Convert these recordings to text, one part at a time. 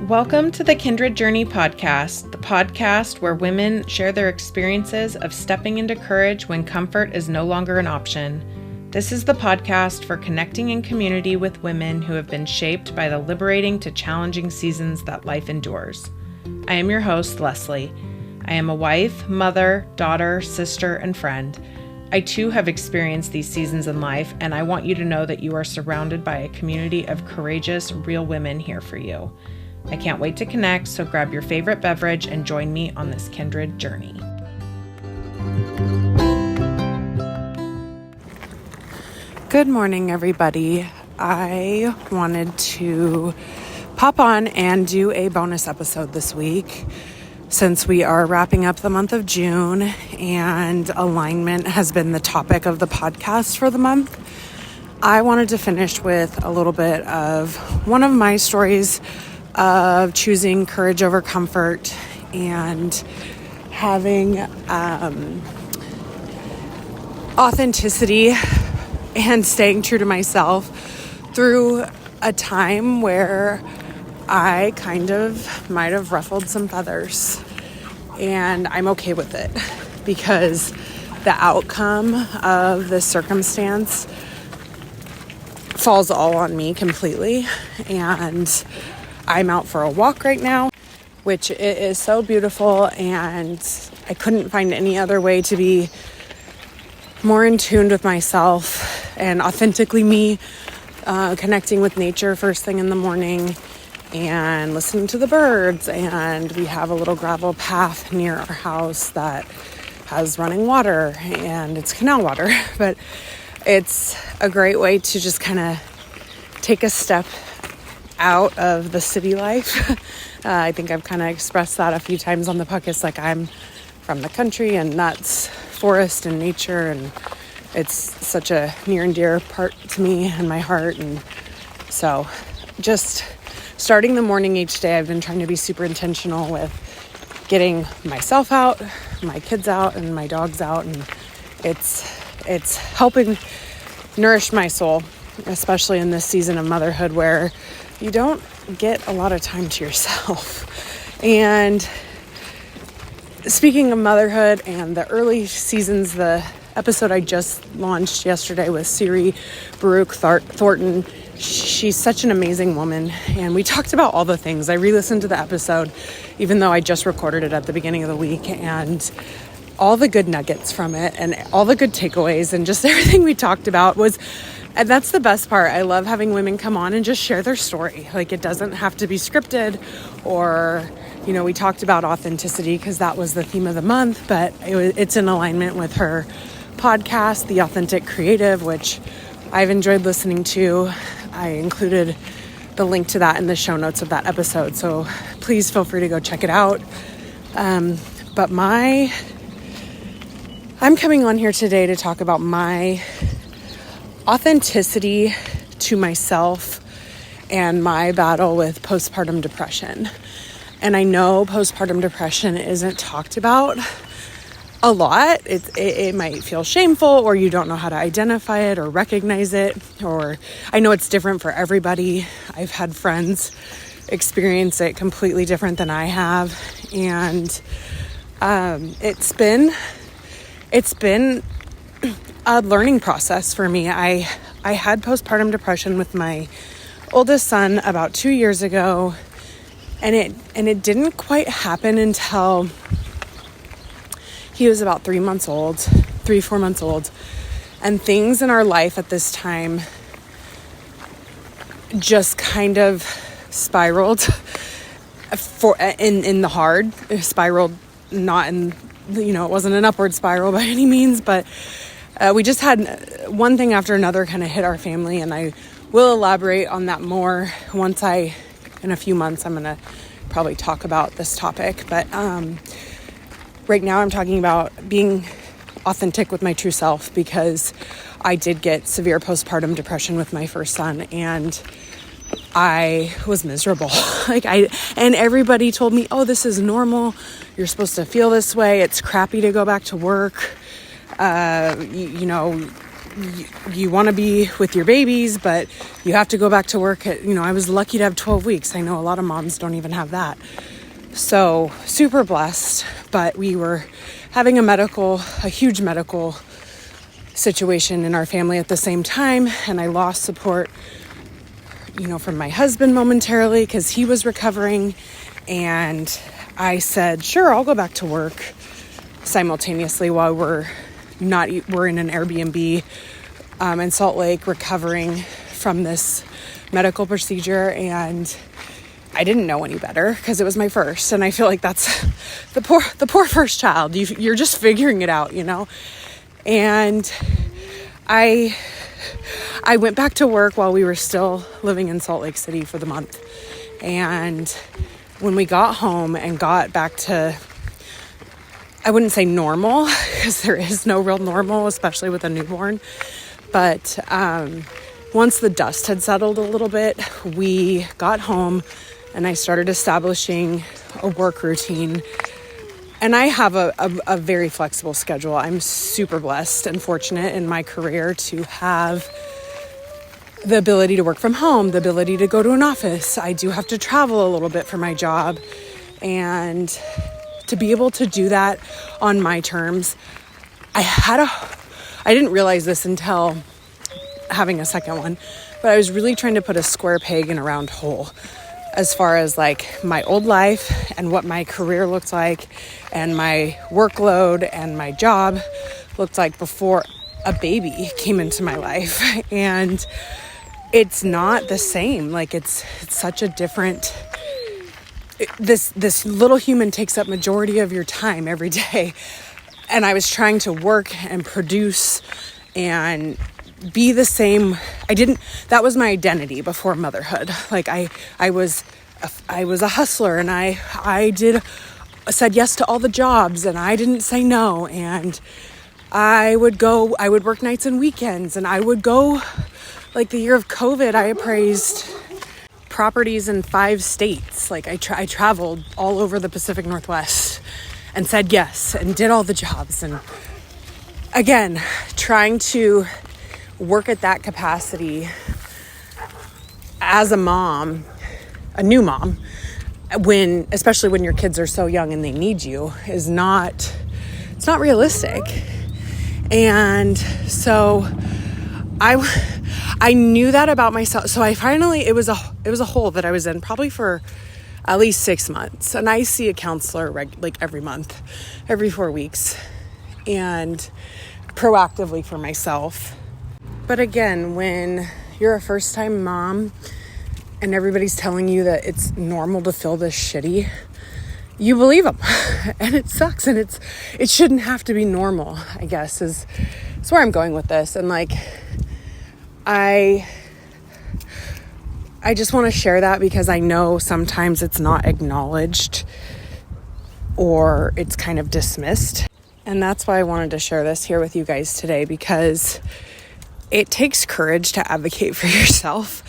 Welcome to the Kindred Journey podcast, the podcast where women share their experiences of stepping into courage when comfort is no longer an option. This is the podcast for connecting in community with women who have been shaped by the liberating to challenging seasons that life endures. I am your host, Lesley. I am a wife, mother, daughter, sister, and friend. I too have experienced these seasons in life, and I want you to know that you are surrounded by a community of courageous, real women here for you. I can't wait to connect, so grab your favorite beverage and join me on this kindred journey. Good morning, everybody. I wanted to pop on and do a bonus episode this week since we are wrapping up the month of June and alignment has been the topic of the podcast for the month. I wanted to finish with a little bit of one of my stories of choosing courage over comfort and having authenticity and staying true to myself through a time where I kind of might have ruffled some feathers. And I'm okay with it because the outcome of this circumstance falls all on me completely. And I'm out for a walk right now, which is so beautiful, and I couldn't find any other way to be more in tune with myself and authentically me, connecting with nature first thing in the morning and listening to the birds. And we have a little gravel path near our house that has running water, and it's canal water, but it's a great way to just kind of take a step out of the city life. I think I've kind of expressed that a few times on the podcast, like I'm from the country and that's forest and nature, and it's such a near and dear part to me and my heart. And so just starting the morning each day, I've been trying to be super intentional with getting myself out, my kids out, and my dogs out, and it's helping nourish my soul, especially in this season of motherhood where you don't get a lot of time to yourself. And speaking of motherhood and the early seasons, the episode I just launched yesterday with Siri Baruch Thornton, she's such an amazing woman. And we talked about all the things. I re-listened to the episode, even though I just recorded it at the beginning of the week, and all the good nuggets from it and all the good takeaways and just everything we talked about was. And that's the best part. I love having women come on and just share their story. Like, it doesn't have to be scripted or, we talked about authenticity because that was the theme of the month, but it's in alignment with her podcast, The Authentic Creative, which I've enjoyed listening to. I included the link to that in the show notes of that episode, so please feel free to go check it out. But I'm coming on here today to talk about my authenticity to myself and my battle with postpartum depression. And I know postpartum depression isn't talked about a lot. It might feel shameful, or you don't know how to identify it or recognize it, or I know it's different for everybody. I've had friends experience it completely different than I have. And it's been a learning process for me. I had postpartum depression with my oldest son about 2 years ago, and it didn't quite happen until he was about 4 months old, and things in our life at this time just kind of spiraled in the hard spiraled, not in, it wasn't an upward spiral by any means, but we just had one thing after another kind of hit our family, and I will elaborate on that more in a few months, I'm going to probably talk about this topic. But right now I'm talking about being authentic with my true self, because I did get severe postpartum depression with my first son, and I was miserable. And everybody told me, oh, this is normal. You're supposed to feel this way. It's crappy to go back to work. you want to be with your babies, but you have to go back to work I was lucky to have 12 weeks. I know a lot of moms don't even have that. So super blessed, but we were having a huge medical situation in our family at the same time. And I lost support, from my husband momentarily because he was recovering. And I said, sure, I'll go back to work simultaneously while we're in an Airbnb in Salt Lake recovering from this medical procedure. And I didn't know any better because it was my first. And I feel like that's the poor first child. You're just figuring it out, And I went back to work while we were still living in Salt Lake City for the month. And when we got home and got back to, I wouldn't say normal, because there is no real normal, especially with a newborn. But once the dust had settled a little bit, we got home and I started establishing a work routine. And I have a very flexible schedule. I'm super blessed and fortunate in my career to have the ability to work from home, the ability to go to an office. I do have to travel a little bit for my job. And to be able to do that on my terms, I didn't realize this until having a second one, but I was really trying to put a square peg in a round hole as far as like my old life and what my career looked like and my workload and my job looked like before a baby came into my life. And it's not the same. Like it's such a different, this little human takes up majority of your time every day. And I was trying to work and produce and be the same. That was my identity before motherhood. Like I was a hustler and I said yes to all the jobs and I didn't say no. And I would work nights and weekends, and I would go, like the year of COVID, I appraised properties in 5 states. Like I traveled all over the Pacific Northwest and said yes and did all the jobs. And again, trying to work at that capacity as a mom, a new mom, especially when your kids are so young and they need you, it's not realistic. And so I knew that about myself. So I finally, it was a hole that I was in probably for at least 6 months. And I see a counselor like every month, every 4 weeks, and proactively for myself. But again, when you're a first-time mom and everybody's telling you that it's normal to feel this shitty, you believe them. And it sucks. And it shouldn't have to be normal, I guess, is where I'm going with this. And like, I just want to share that because I know sometimes it's not acknowledged or it's kind of dismissed. And that's why I wanted to share this here with you guys today, because it takes courage to advocate for yourself,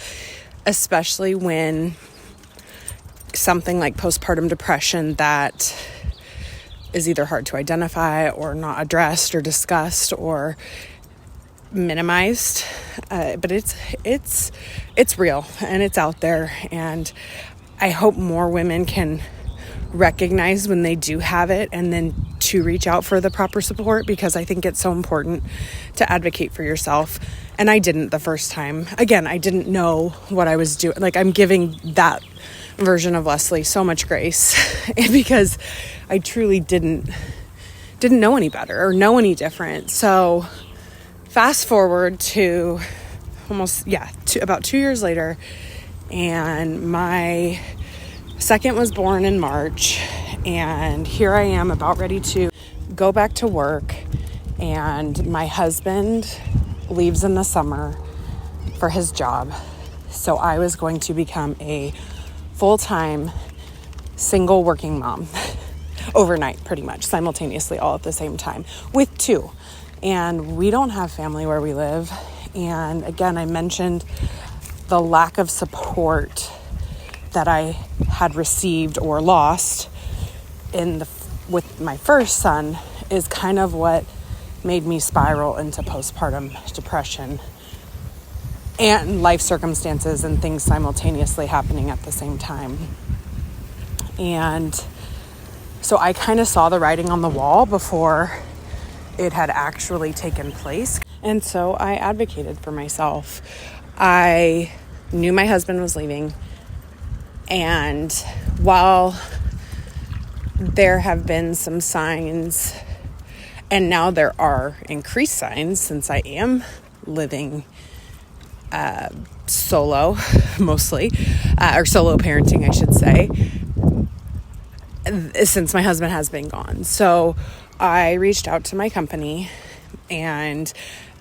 especially when something like postpartum depression that is either hard to identify or not addressed or discussed or minimized. But it's real and it's out there. And I hope more women can recognize when they do have it and then to reach out for the proper support, because I think it's so important to advocate for yourself. And I didn't the first time. Again, I didn't know what I was doing. Like, I'm giving that version of Lesley so much grace because I truly didn't know any better or know any different. So fast forward to about 2 years later, and my second was born in March, and here I am about ready to go back to work, and my husband leaves in the summer for his job. So I was going to become a full-time single working mom overnight, pretty much simultaneously, all at the same time with 2. And we don't have family where we live. And again, I mentioned the lack of support that I had received or lost with my first son is kind of what made me spiral into postpartum depression and life circumstances and things simultaneously happening at the same time. And so I kind of saw the writing on the wall before it had actually taken place. And so I advocated for myself. I knew my husband was leaving. And while there have been some signs, and now there are increased signs since I am living solo, mostly, or solo parenting, I should say, since my husband has been gone. So I reached out to my company, and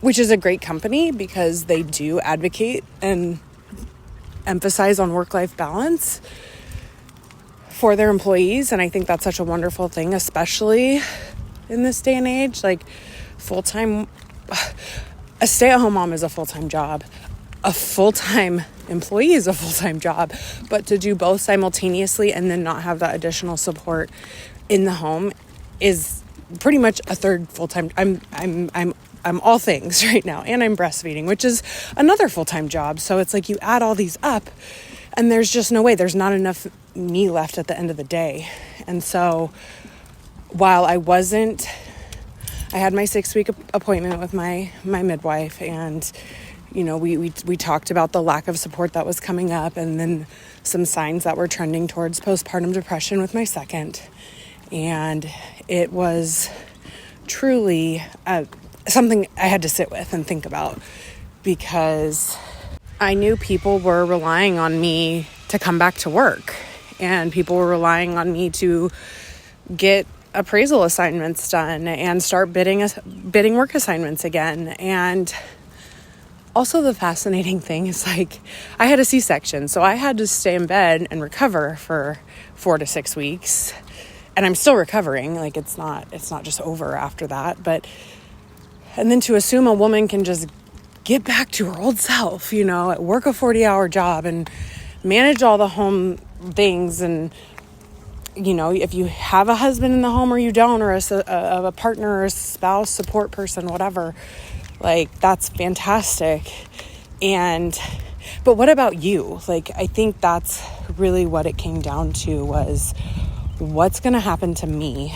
which is a great company because they do advocate and emphasize on work-life balance for their employees. And I think that's such a wonderful thing, especially in this day and age. Like, full-time, a stay-at-home mom is a full-time job. A full-time employee is a full-time job, but to do both simultaneously and then not have that additional support in the home is pretty much a third full-time. I'm all things right now, and I'm breastfeeding, which is another full-time job. So it's like you add all these up, and there's just no way. There's not enough me left at the end of the day. And so while I had my 6-week appointment with my midwife, and we talked about the lack of support that was coming up, and then some signs that were trending towards postpartum depression with my second. And it was truly something I had to sit with and think about, because I knew people were relying on me to come back to work, and people were relying on me to get appraisal assignments done and start bidding work assignments again. And also, the fascinating thing is, like, I had a C-section, so I had to stay in bed and recover for 4 to 6 weeks, and I'm still recovering. Like, it's not just over after that. And then to assume a woman can just get back to her old self, work a 40-hour job and manage all the home things, and if you have a husband in the home or you don't, or a partner or a spouse, support person, whatever. Like, that's fantastic. But what about you? Like, I think that's really what it came down to, was what's going to happen to me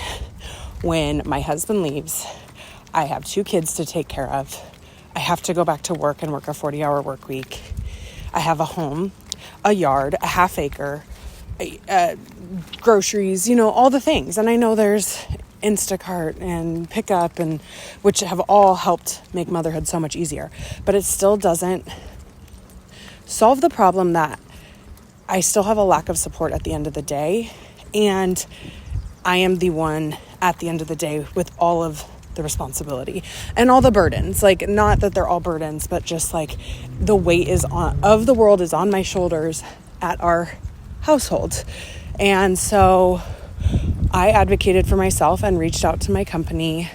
when my husband leaves. I have 2 kids to take care of. I have to go back to work and work a 40-hour work week. I have a home, a yard, a half acre, groceries, all the things. And I know there's Instacart and pickup, and which have all helped make motherhood so much easier, but it still doesn't solve the problem that I still have a lack of support at the end of the day, and I am the one at the end of the day with all of the responsibility and all the burdens. Like, not that they're all burdens, but just like the weight of the world is on my shoulders at our household. And so I advocated for myself and reached out to my company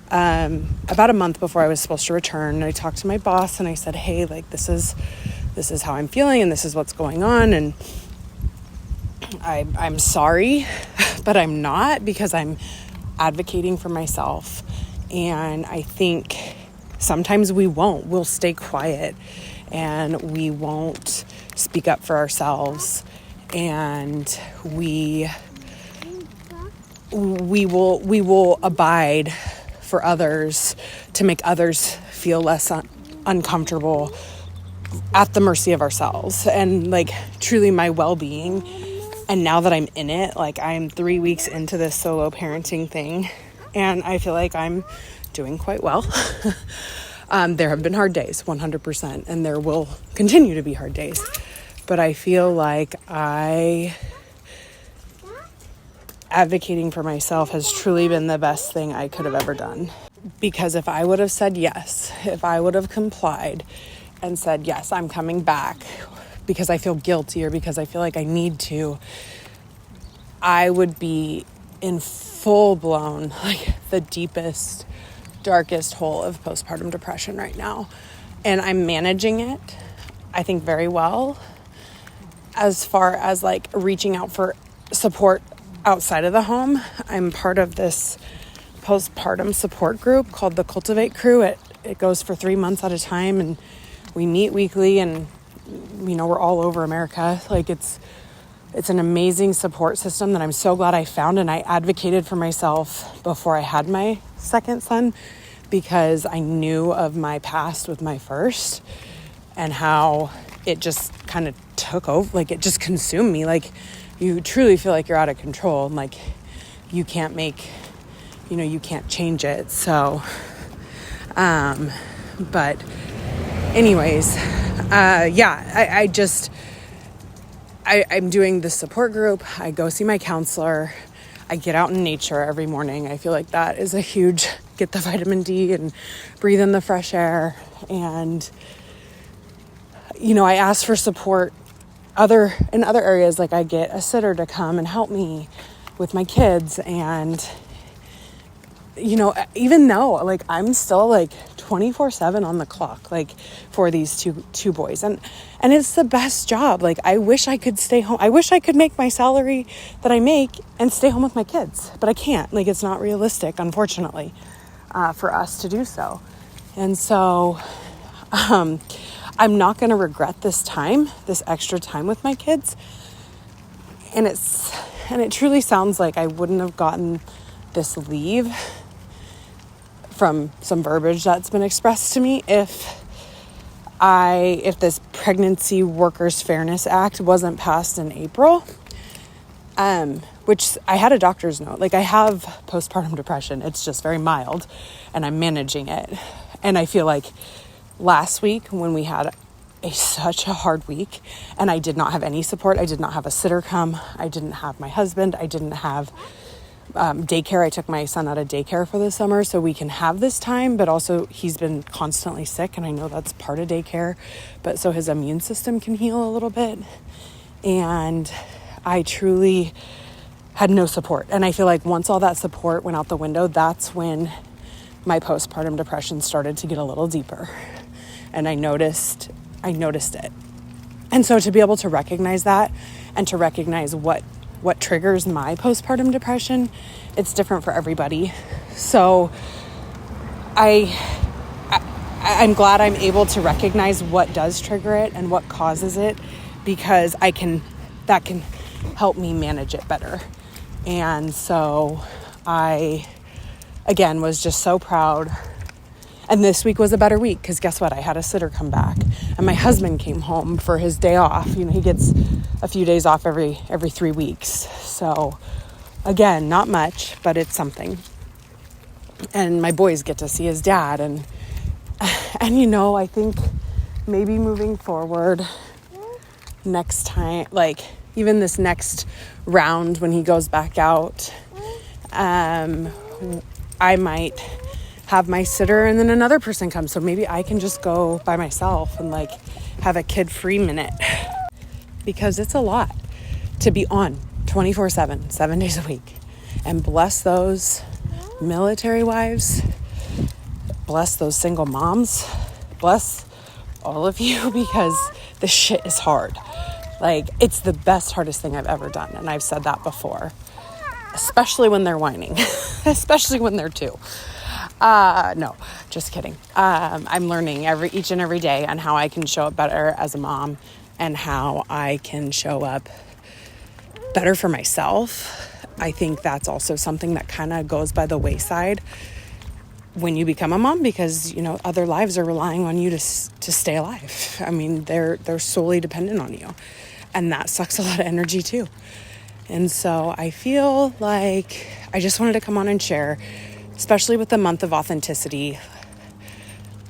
about a month before I was supposed to return. I talked to my boss and I said, hey, like, this is how I'm feeling, and this is what's going on, and I'm sorry, but I'm not, because I'm advocating for myself. And I think sometimes we'll stay quiet, and we won't speak up for ourselves, and we will abide for others to make others feel less uncomfortable at the mercy of ourselves, and like truly my well-being. And now that I'm in it, like, I'm 3 weeks into this solo parenting thing, and I feel like I'm doing quite well. There have been hard days, 100%, and there will continue to be hard days. But I feel like advocating for myself has truly been the best thing I could have ever done. Because if I would have said yes, if I would have complied and said, yes, I'm coming back because I feel guilty or because I feel like I need to, I would be in full-blown, like, the deepest, darkest hole of postpartum depression right now. And I'm managing it, I think, very well, as far as, like, reaching out for support outside of the home. I'm part of this postpartum support group called the Cultivate Crew. It goes for 3 months at a time, and we meet weekly, and we're all over America. Like it's an amazing support system that I'm so glad I found, and I advocated for myself before I had my second son because I knew of my past with my first and how it just kind of took over, like it just consumed me. Like you truly feel like you're out of control and like you can't you can't change it. So, but anyways, I'm doing the support group. I go see my counselor. I get out in nature every morning. I feel like that is a huge, get the vitamin D and breathe in the fresh air. And, I ask for support in other areas. Like I get a sitter to come and help me with my kids. And, even though like I'm still like 24/7 on the clock, like for these two boys. And it's the best job. Like I wish I could stay home. I wish I could make my salary that I make and stay home with my kids, but I can't. Like it's not realistic, unfortunately, for us to do so. And so, I'm not going to regret this extra time with my kids. And it truly sounds like I wouldn't have gotten this leave from some verbiage that's been expressed to me if this Pregnancy Workers Fairness Act wasn't passed in April, which I had a doctor's note. Like I have postpartum depression. It's just very mild and I'm managing it. And I feel like last week when we had such a hard week and I did not have any support, I did not have a sitter come, I didn't have my husband, I didn't have daycare. I took my son out of daycare for the summer so we can have this time, but also he's been constantly sick and I know that's part of daycare, but so his immune system can heal a little bit. And I truly had no support. And I feel like once all that support went out the window, that's when my postpartum depression started to get a little deeper. And I noticed it. And so to be able to recognize that and to recognize what triggers my postpartum depression, it's different for everybody. So I'm glad I'm able to recognize what does trigger it and what causes it, because that can help me manage it better. And so I, again, was just so proud. And this week was a better week because guess what? I had a sitter come back and my husband came home for his day off. He gets a few days off every 3 weeks. So again, not much, but it's something. And my boys get to see his dad. And I think maybe moving forward next time, like even this next round when he goes back out, I might have my sitter and then another person come. So maybe I can just go by myself and like have a kid-free minute, because it's a lot to be on 24/7, 7 days a week. And bless those military wives, bless those single moms, bless all of you, because this shit is hard. Like it's the hardest thing I've ever done. And I've said that before, especially when they're whining, especially when they're two. No, just kidding. I'm learning each and every day on how I can show up better as a mom and how I can show up better for myself. I think that's also something that kind of goes by the wayside when you become a mom, because, other lives are relying on you to stay alive. I mean, they're solely dependent on you, and that sucks a lot of energy too. And so I feel like I just wanted to come on and share, especially with the month of authenticity.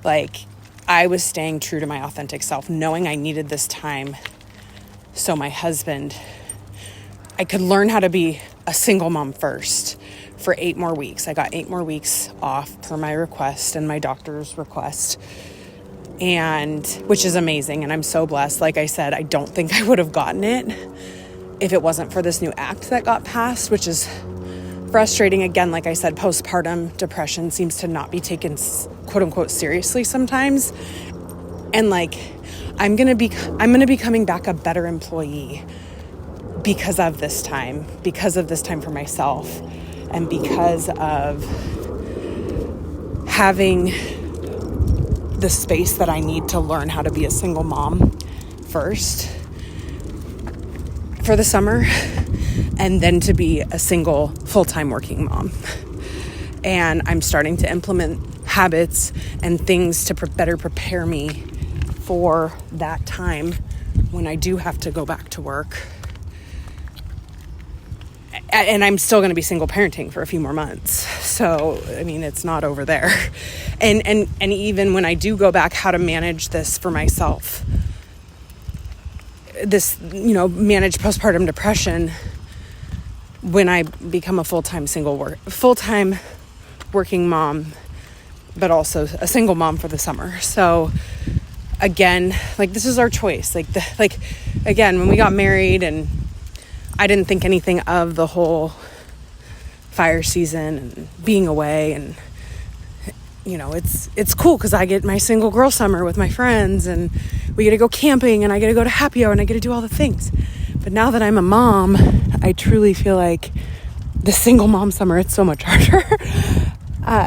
Like I was staying true to my authentic self, knowing I needed this time so my husband, I could learn how to be a single mom first for 8 more weeks. I got 8 more weeks off per my request and my doctor's request, and which is amazing. And I'm so blessed. Like I said, I don't think I would have gotten it if it wasn't for this new act that got passed, which is frustrating. Again, like I said, postpartum depression seems to not be taken quote unquote seriously sometimes. And like, I'm going to be coming back a better employee because of this time for myself, and because of having the space that I need to learn how to be a single mom first for the summer, and then to be a single full-time working mom. And I'm starting to implement habits and things to better prepare me for that time when I do have to go back to work. And I'm still going to be single parenting for a few more months. So, I mean, it's not over there. And even when I do go back, how to manage this for myself. This, manage postpartum depression when I become a full-time working mom, but also a single mom for the summer. So again, this is our choice. Again, when we got married, and I didn't think anything of the whole fire season and being away, and it's cool because I get my single girl summer with my friends, and we get to go camping, and I get to go to happy hour, and I get to do all the things. But now that I'm a mom, I truly feel like the single mom summer, it's so much harder.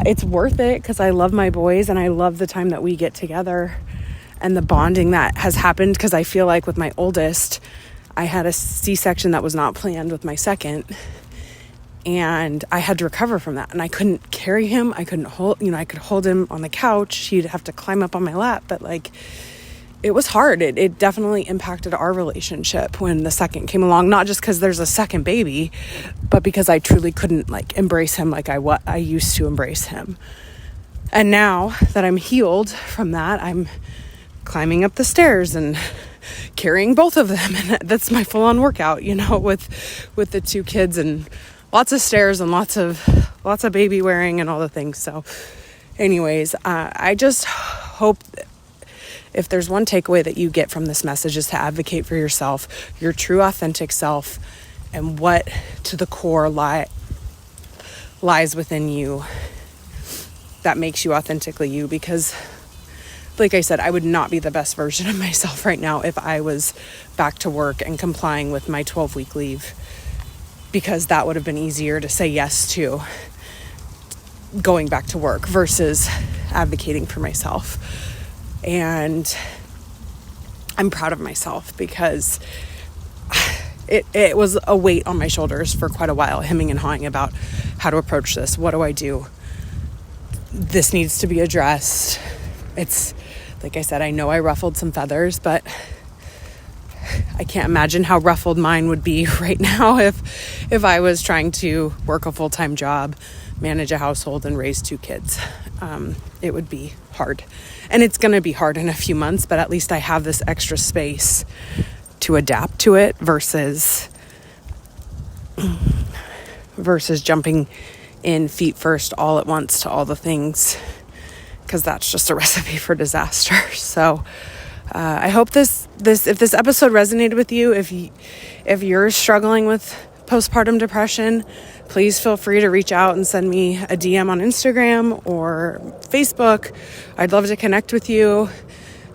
It's worth it because I love my boys, and I love the time that we get together and the bonding that has happened, because I feel like with my oldest, I had a C-section that was not planned with my second, and I had to recover from that, and I couldn't carry him. I couldn't hold, I could hold him on the couch. He'd have to climb up on my lap, but it was hard. It definitely impacted our relationship when the second came along, not just because there's a second baby, but because I truly couldn't embrace him like I used to embrace him. And now that I'm healed from that, I'm climbing up the stairs and carrying both of them, and that's my full-on workout, with the two kids, and lots of stairs and lots of baby wearing and all the things. So anyways, I just hope if there's one takeaway that you get from this message, is to advocate for yourself, your true authentic self, and what to the core lies within you that makes you authentically you. Because like I said, I would not be the best version of myself right now if I was back to work and complying with my 12-week leave, because that would have been easier to say yes to going back to work versus advocating for myself. And I'm proud of myself because it was a weight on my shoulders for quite a while, hemming and hawing about how to approach this. What do I do? This needs to be addressed. It's, like I said, I know I ruffled some feathers, but I can't imagine how ruffled mine would be right now if I was trying to work a full-time job, manage a household, and raise two kids. It would be hard. And it's going to be hard in a few months, but at least I have this extra space to adapt to it versus jumping in feet first all at once to all the things, because that's just a recipe for disaster. So I hope if this episode resonated with you, if you're struggling with postpartum depression, please feel free to reach out and send me a DM on Instagram or Facebook. I'd love to connect with you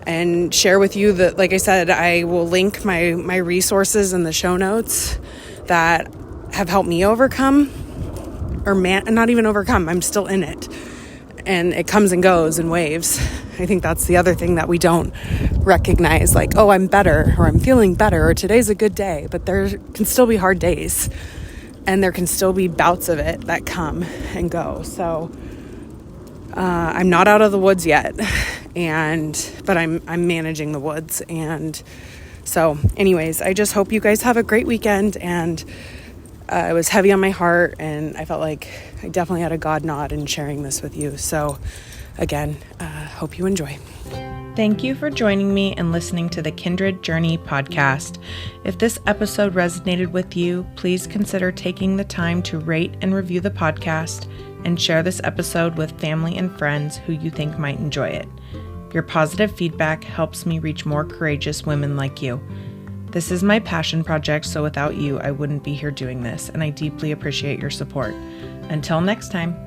and share with you that, like I said, I will link my resources in the show notes that have helped me overcome, not even overcome, I'm still in it. And it comes and goes in waves. I think that's the other thing that we don't recognize, oh, I'm better, or I'm feeling better, or today's a good day. But there can still be hard days, and there can still be bouts of it that come and go. So I'm not out of the woods yet, but I'm managing the woods. And so anyways, I just hope you guys have a great weekend. And it was heavy on my heart, and I felt like I definitely had a God nod in sharing this with you. So again, hope you enjoy. Thank you for joining me and listening to the Kindred Journey podcast. If this episode resonated with you, please consider taking the time to rate and review the podcast and share this episode with family and friends who you think might enjoy it. Your positive feedback helps me reach more courageous women like you. This is my passion project, so without you, I wouldn't be here doing this, and I deeply appreciate your support. Until next time.